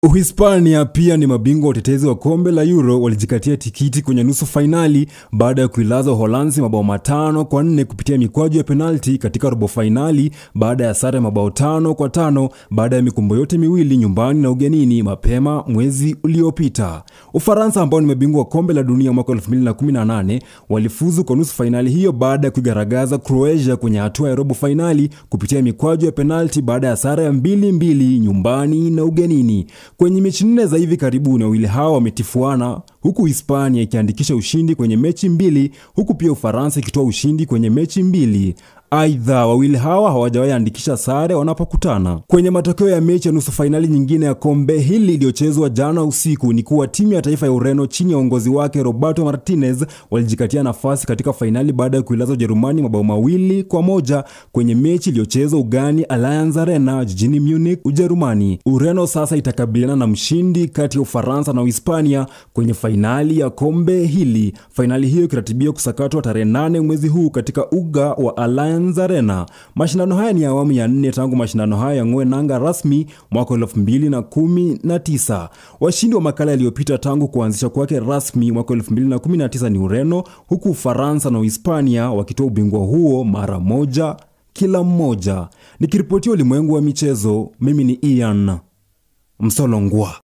Uhispania pia ni mabingwa watetezi wa kombe la Euro, walijikatia tikiti kwenye nusu fainali baada ya kuilaza Uholanzi mabao 5-4 kupitia mikwaju ya penalti katika robo fainali baada ya sare mabao 5-5 baada ya mikumbo yote miwili nyumbani na ugenini mapema mwezi uliopita. Ufaransa ambao ni mabingwa wa kombe la dunia mwaka 2018 walifuzu kwa nusu fainali hiyo baada ya kuigaragaza Croatia kwenye hatua ya robo fainali kupitia mikwaju ya penalti baada ya sare ya 2-2 nyumbani na ugenini. Kwenye mechi 4 za hivi karibuni wawili hao wametifuana, huku Hispania ikiandikisha ushindi kwenye mechi 2 huku pia Ufaransa ikitoa ushindi kwenye mechi 2. Aidha, wawili hawa hawajawahi andikisha sare wanapokutana. Kwenye matokeo ya mechi ya nusu fainali nyingine ya kombe hili iliyochezwa jana usiku ni kuwa timu ya taifa ya Ureno chini ya uongozi wake Roberto Martinez walijikatia nafasi katika fainali baada ya kuilaza Ujerumani mabao 2-1 kwenye mechi iliyochezwa ugani Allianz Arena jijini Munich, Ujerumani. Ureno sasa itakabiliana na mshindi kati ya Ufaransa na Uhispania kwenye fainali ya kombe hili. Fainali hiyo ikiratibiwa kusakatwa tarehe 8 mwezi huu katika uga wa Allianz Arena. Mashindano haya ni awamu ya 4 tangu mashindano haya yang'oe nanga rasmi mwaka 2019. Washindi wa makala yaliyopita tangu kuanzisha kwake rasmi mwaka 2019 ni Ureno, huku Ufaransa na Uhispania wakitoa ubingwa huo mara moja kila mmoja. Nikiripotia ulimwengu wa michezo, mimi ni Ian Msolongwa.